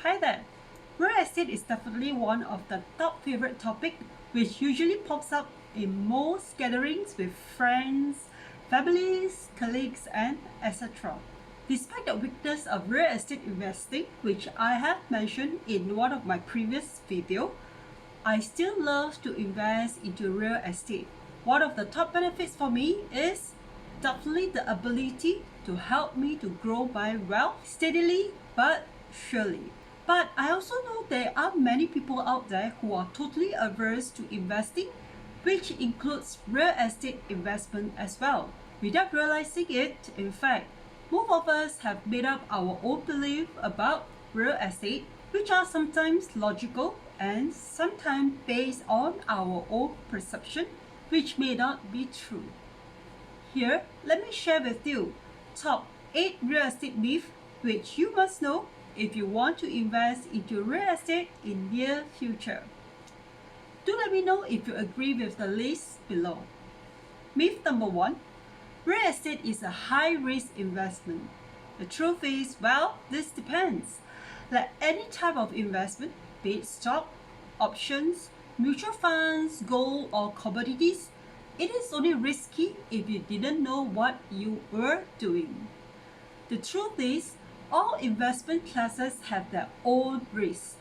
Hi there! Real estate is definitely one of the top favorite topic which usually pops up in most gatherings with friends, families, colleagues and etc. Despite the weakness of real estate investing, which I have mentioned in one of my previous video, I still love to invest into real estate. One of the top benefits for me is definitely the ability to help me to grow my wealth steadily but surely. But I also know there are many people out there who are totally averse to investing, which includes real estate investment as well. Without realizing it, in fact, most of us have made up our own belief about real estate, which are sometimes logical and sometimes based on our own perception, which may not be true. Here, let me share with you top 8 real estate myths which you must know if you want to invest into real estate in near future. Do let me know if you agree with the list below. Myth number 1. Real estate is a high-risk investment. The truth is, well, this depends. Like any type of investment, be it stock, options, mutual funds, gold or commodities, it is only risky if you didn't know what you were doing. The truth is, all investment classes have their own risks.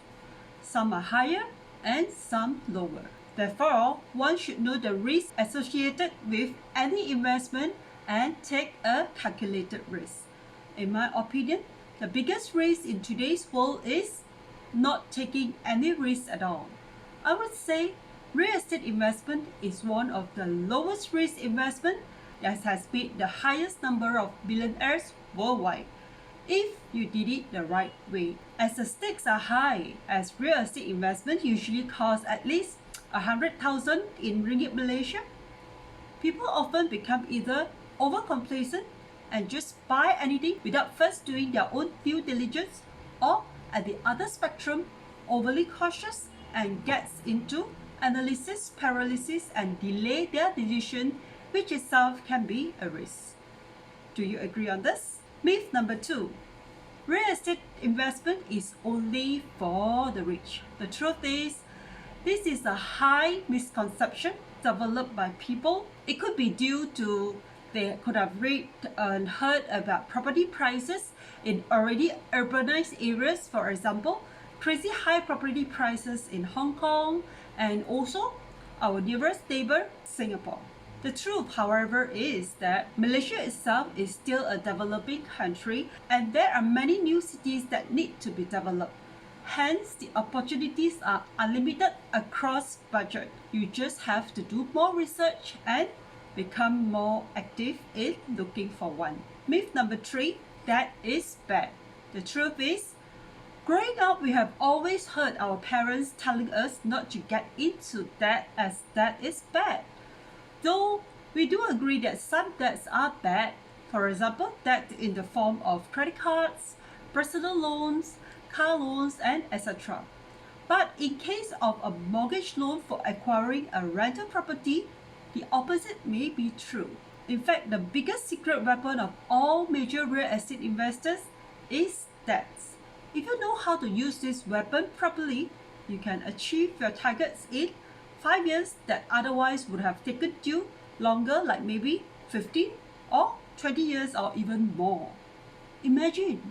Some are higher and some lower. Therefore, one should know the risks associated with any investment and take a calculated risk. In my opinion, the biggest risk in today's world is not taking any risk at all. I would say real estate investment is one of the lowest risk investment that has made the highest number of billionaires worldwide, if you did it the right way. As the stakes are high, as real estate investment usually costs at least 100,000 in ringgit Malaysia, people often become either over complacent and just buy anything without first doing their own due diligence, or at the other spectrum, overly cautious and gets into analysis paralysis and delay their decision, which itself can be a risk. Do you agree on this? Myth number 2. Real estate investment is only for the rich. The truth is, this is a high misconception developed by people. It could be due to they could have read and heard about property prices in already urbanized areas, for example, crazy high property prices in Hong Kong and also our nearest neighbor, Singapore. The truth, however, is that Malaysia itself is still a developing country and there are many new cities that need to be developed. Hence, the opportunities are unlimited across budget. You just have to do more research and become more active in looking for one. Myth number 3, debt is bad. The truth is, growing up, we have always heard our parents telling us not to get into debt as debt is bad. Though we do agree that some debts are bad, for example, debt in the form of credit cards, personal loans, car loans, and etc. But in case of a mortgage loan for acquiring a rental property, the opposite may be true. In fact, the biggest secret weapon of all major real estate investors is debts. If you know how to use this weapon properly, you can achieve your targets in 5 years that otherwise would have taken you longer, like maybe 15 or 20 years or even more. Imagine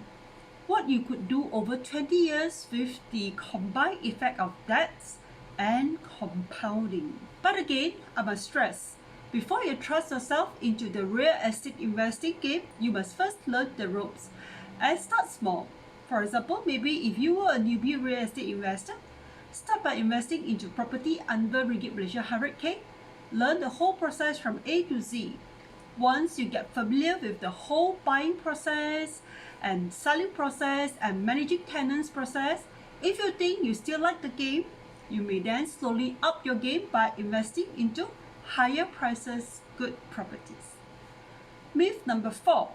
what you could do over 20 years with the combined effect of debts and compounding. But again, I must stress, before you trust yourself into the real estate investing game, you must first learn the ropes and start small. For example, maybe if you were a newbie real estate investor, start by investing into property under ringgit Malaysia 100k. Learn the whole process from A to Z. Once you get familiar with the whole buying process and selling process and managing tenants process, if you think you still like the game, you may then slowly up your game by investing into higher prices good properties. Myth number 4.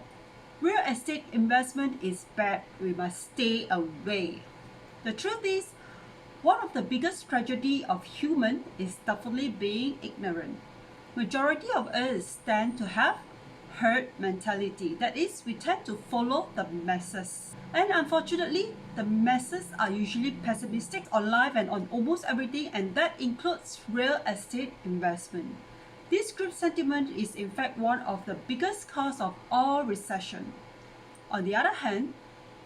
Real estate investment is bad. We must stay away. The truth is, one of the biggest tragedy of human is definitely being ignorant. Majority of us tend to have herd mentality. That is, we tend to follow the masses. And unfortunately, the masses are usually pessimistic on life and on almost everything, and that includes real estate investment. This group sentiment is in fact one of the biggest cause of all recession. On the other hand,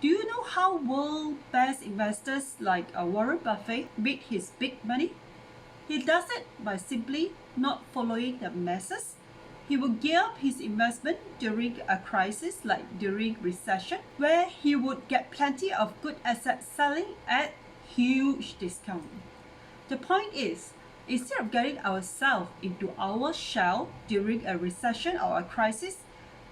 do you know how world best investors like Warren Buffett made his big money? He does it by simply not following the masses. He will gear up his investment during a crisis like during recession, where he would get plenty of good assets selling at huge discount. The point is, instead of getting ourselves into our shell during a recession or a crisis,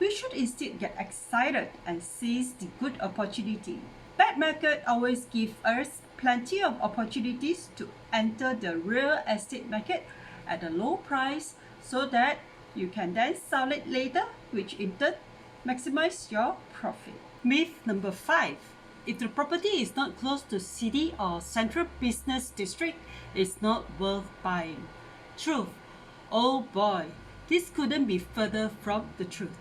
we should instead get excited and seize the good opportunity. Bad market always give us plenty of opportunities to enter the real estate market at a low price so that you can then sell it later, which in turn maximize your profit. Myth number 5. If the property is not close to city or central business district, it's not worth buying. Truth. Oh boy, this couldn't be further from the truth.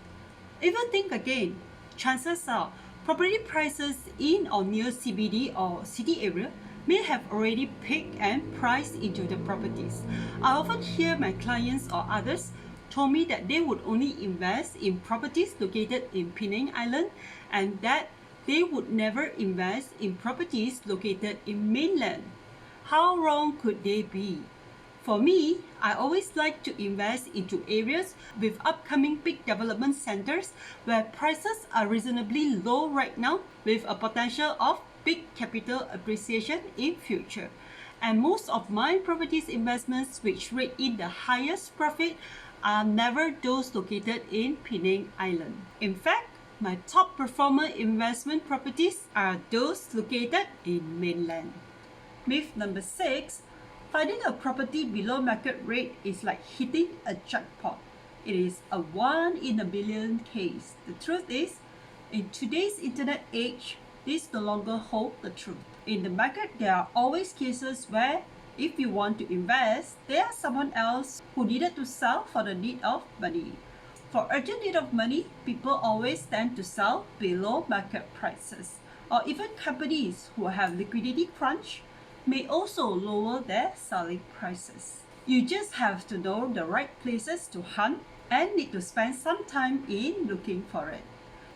Even think again. Chances are, property prices in or near CBD or city area may have already peaked and priced into the properties. I often hear my clients or others told me that they would only invest in properties located in Penang Island and that they would never invest in properties located in mainland. How wrong could they be? For me, I always like to invest into areas with upcoming big development centers where prices are reasonably low right now with a potential of big capital appreciation in future. And most of my properties investments which rate in the highest profit are never those located in Penang Island. In fact, my top performer investment properties are those located in mainland. Myth number 6. Finding a property below market rate is like hitting a jackpot. It is a 1 in a billion case. The truth is, in today's internet age, this no longer holds the truth. In the market, there are always cases where if you want to invest, there is someone else who needed to sell for the need of money. For urgent need of money, people always tend to sell below market prices. Or even companies who have liquidity crunch may also lower their selling prices. You just have to know the right places to hunt and need to spend some time in looking for it.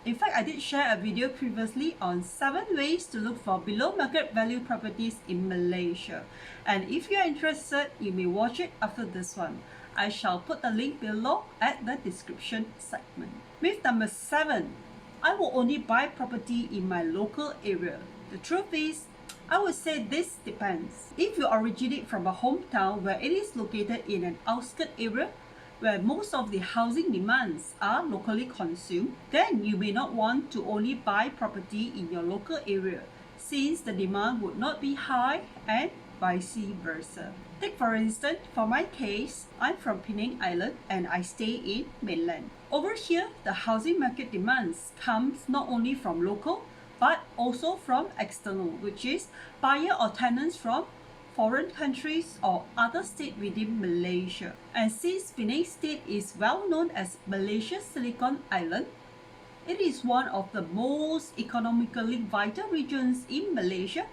In fact, I did share a video previously on 7 ways to look for below market value properties in Malaysia. And if you are interested, you may watch it after this one. I shall put the link below at the description segment. Myth number 7. I will only buy property in my local area. The truth is, I would say this depends. If you originate from a hometown where it is located in an outskirt area, where most of the housing demands are locally consumed, then you may not want to only buy property in your local area, since the demand would not be high and vice versa. Take for instance, for my case, I'm from Penang Island and I stay in mainland. Over here, the housing market demands comes not only from local, but also from external, which is buyer or tenants from foreign countries or other state within Malaysia. And since Penang state is well known as Malaysia's Silicon Island, it is one of the most economically vital regions in Malaysia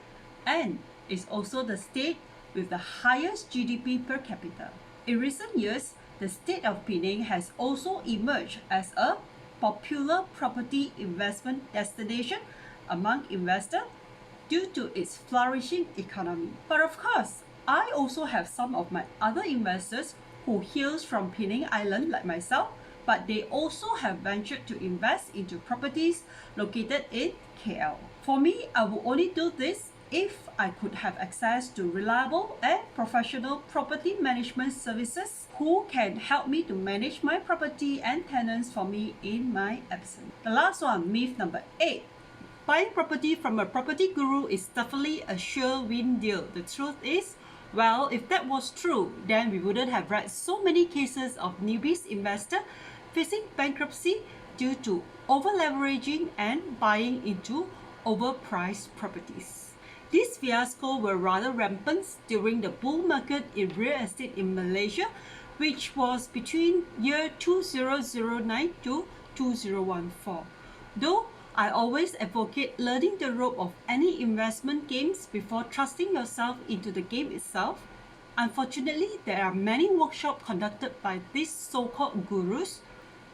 and is also the state with the highest GDP per capita. In recent years, the state of Penang has also emerged as a popular property investment destination among investors due to its flourishing economy. But of course, I also have some of my other investors who hails from Penang Island like myself, but they also have ventured to invest into properties located in KL. For me, I will only do this if I could have access to reliable and professional property management services who can help me to manage my property and tenants for me in my absence. The last one, myth number 8. Buying property from a property guru is definitely a sure win deal. The truth is, well, if that was true, then we wouldn't have read so many cases of newbies investor facing bankruptcy due to over-leveraging and buying into overpriced properties. These fiascos were rather rampant during the bull market in real estate in Malaysia, which was between year 2009 to 2014. Though I always advocate learning the rope of any investment games before trusting yourself into the game itself, unfortunately there are many workshops conducted by these so-called gurus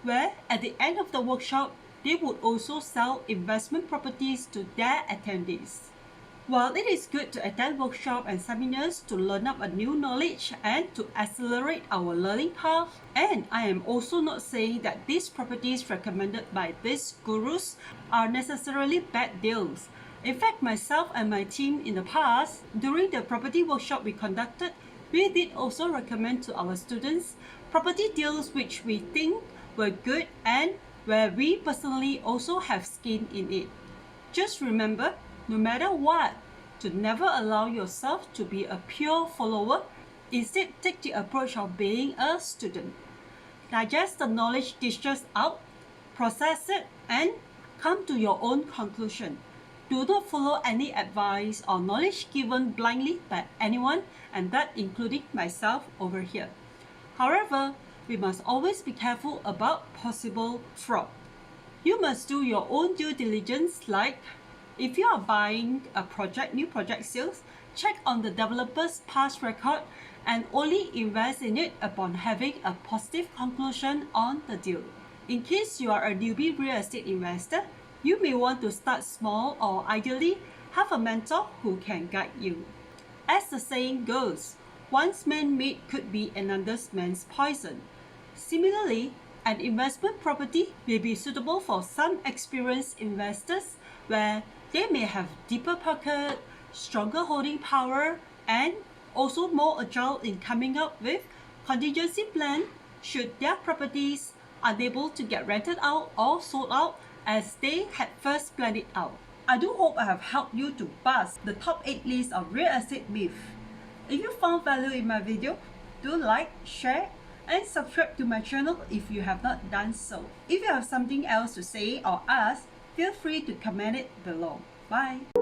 where at the end of the workshop they would also sell investment properties to their attendees. While it is good to attend workshops and seminars to learn up a new knowledge and to accelerate our learning path, and I am also not saying that these properties recommended by these gurus are necessarily bad deals. In fact, myself and my team in the past, during the property workshop we conducted, we did also recommend to our students property deals which we think were good and where we personally also have skin in it. Just remember, no matter what, to never allow yourself to be a pure follower. Instead, take the approach of being a student. Digest the knowledge dished out, process it, and come to your own conclusion. Do not follow any advice or knowledge given blindly by anyone, and that including myself over here. However, we must always be careful about possible fraud. You must do your own due diligence, like if you are buying a new project sales, check on the developer's past record and only invest in it upon having a positive conclusion on the deal. In case you are a newbie real estate investor, you may want to start small or ideally have a mentor who can guide you. As the saying goes, one's man's meat could be another man's poison. Similarly, an investment property may be suitable for some experienced investors where they may have deeper pocket, stronger holding power, and also more agile in coming up with contingency plan should their properties unable to get rented out or sold out as they had first planned it out. I do hope I have helped you to bust the top 8 list of real estate myths. If you found value in my video, do like, share, and subscribe to my channel if you have not done so. If you have something else to say or ask, feel free to comment it below. Bye!